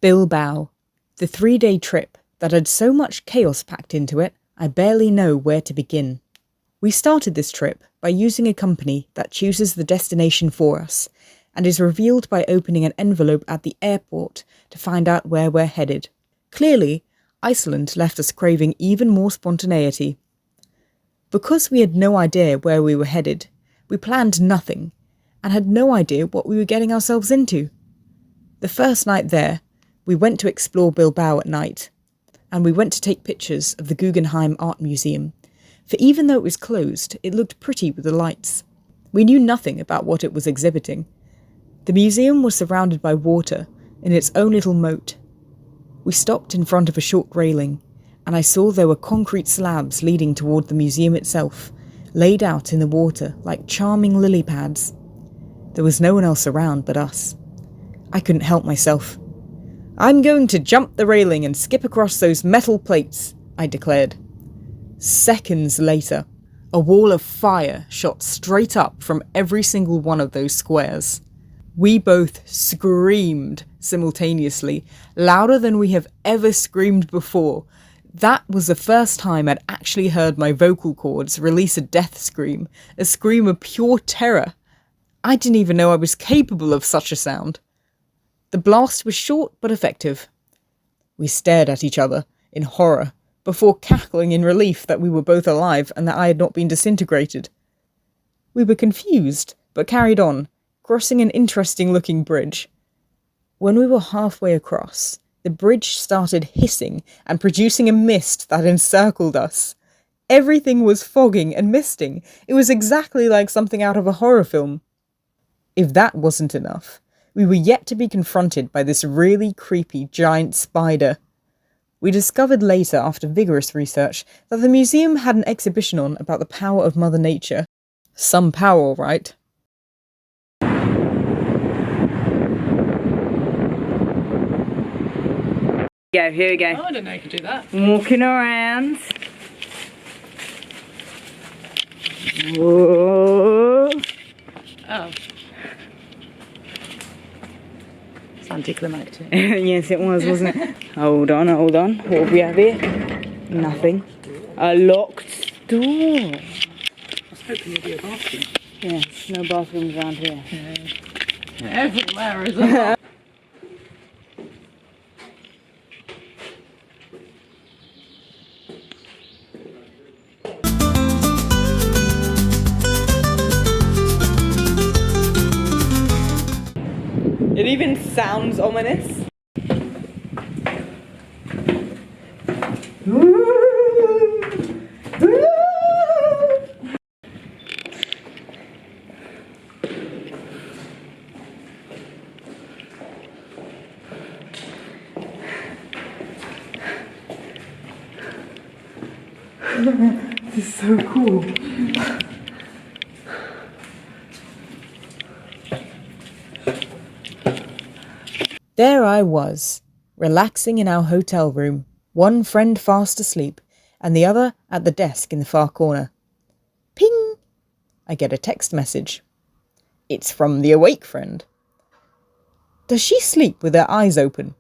Bilbao, the 3-day trip that had so much chaos packed into it, I barely know where to begin. We started this trip by using a company that chooses the destination for us, and is revealed by opening an envelope at the airport to find out where we're headed. Clearly, Iceland left us craving even more spontaneity. Because we had no idea where we were headed, we planned nothing, and had no idea what we were getting ourselves into. The first night there, we went to explore Bilbao at night, and we went to take pictures of the Guggenheim Art Museum, for even though it was closed, it looked pretty with the lights. We knew nothing about what it was exhibiting. The museum was surrounded by water in its own little moat. We stopped in front of a short railing, and I saw there were concrete slabs leading toward the museum itself, laid out in the water like charming lily pads. There was no one else around but us. I couldn't help myself. "I'm going to jump the railing and skip across those metal plates," I declared. Seconds later, a wall of fire shot straight up from every single one of those squares. We both screamed simultaneously, louder than we have ever screamed before. That was the first time I'd actually heard my vocal cords release a death scream, a scream of pure terror. I didn't even know I was capable of such a sound. The blast was short but effective. We stared at each other in horror, before cackling in relief that we were both alive and that I had not been disintegrated. We were confused, but carried on, crossing an interesting-looking bridge. When we were halfway across, the bridge started hissing and producing a mist that encircled us. Everything was fogging and misting. It was exactly like something out of a horror film. If that wasn't enough, we were yet to be confronted by this really creepy giant spider. We discovered later, after vigorous research, that the museum had an exhibition on about the power of Mother Nature. Some power, all right. Here we go. Oh, I didn't know you could do that. Walking around. Whoa. Oh. It's anticlimactic. Yes, it was, wasn't it? Hold on. What do we have here? Nothing. A locked door. I was hoping there'd be a bathroom. Yes, no bathrooms around here. Yeah. Everywhere is a It even sounds ominous. This is so cool. There I was, relaxing in our hotel room, one friend fast asleep, and the other at the desk in the far corner. Ping! I get a text message. It's from the awake friend. Does she sleep with her eyes open?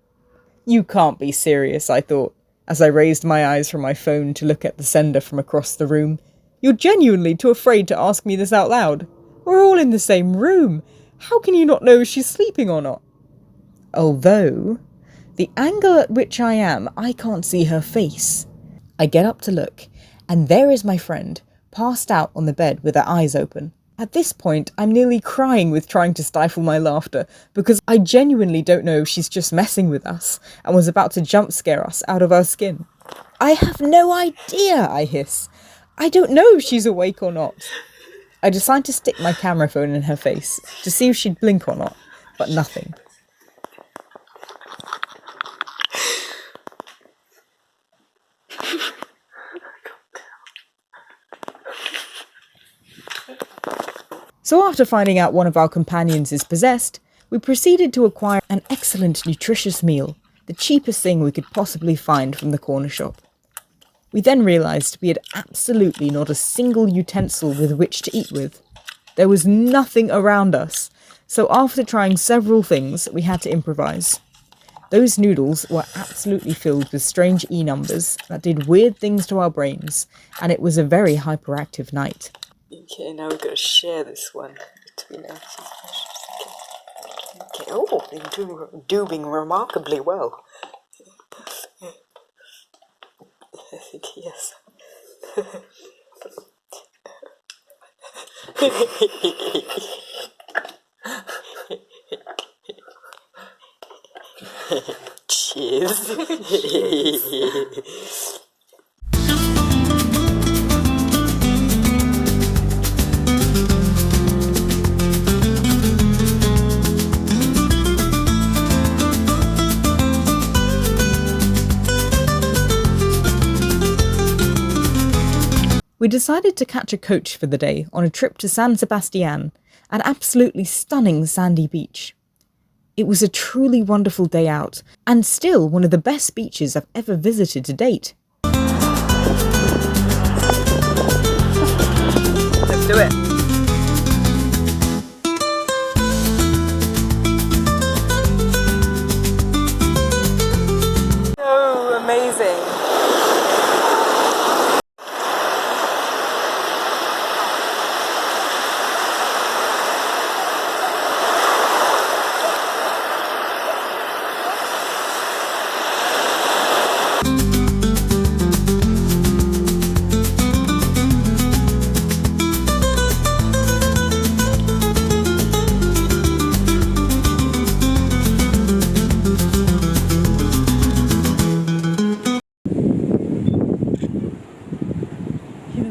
You can't be serious, I thought, as I raised my eyes from my phone to look at the sender from across the room. You're genuinely too afraid to ask me this out loud. We're all in the same room. How can you not know if she's sleeping or not? Although, the angle at which I am, I can't see her face. I get up to look, and there is my friend, passed out on the bed with her eyes open. At this point, I'm nearly crying with trying to stifle my laughter, because I genuinely don't know if she's just messing with us, and was about to jump scare us out of our skin. I have no idea, I hiss. I don't know if she's awake or not. I decide to stick my camera phone in her face, to see if she'd blink or not, but nothing. So after finding out one of our companions is possessed, we proceeded to acquire an excellent nutritious meal, the cheapest thing we could possibly find from the corner shop. We then realised we had absolutely not a single utensil with which to eat with. There was nothing around us, so after trying several things, we had to improvise. Those noodles were absolutely filled with strange E-numbers that did weird things to our brains, and it was a very hyperactive night. Okay, now we're going to share this one between us. Okay, oh, you're doing remarkably well. Yes. Cheers. We decided to catch a coach for the day on a trip to San Sebastian, an absolutely stunning sandy beach. It was a truly wonderful day out, and still one of the best beaches I've ever visited to date. Let's do it. So amazing.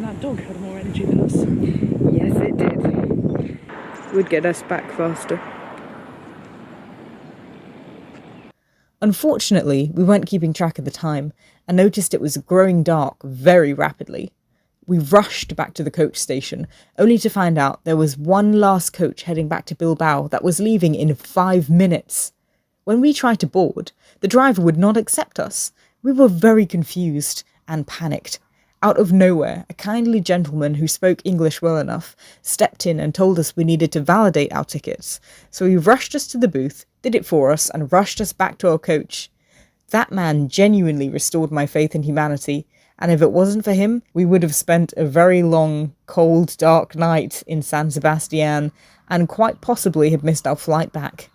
That dog had more energy than us. Yes, it did. Would get us back faster. Unfortunately, we weren't keeping track of the time and noticed it was growing dark very rapidly. We rushed back to the coach station, only to find out there was one last coach heading back to Bilbao that was leaving in 5 minutes. When we tried to board, the driver would not accept us. We were very confused and panicked. Out of nowhere, a kindly gentleman who spoke English well enough stepped in and told us we needed to validate our tickets. So he rushed us to the booth, did it for us, and rushed us back to our coach. That man genuinely restored my faith in humanity, and if it wasn't for him, we would have spent a very long, cold, dark night in San Sebastian, and quite possibly have missed our flight back.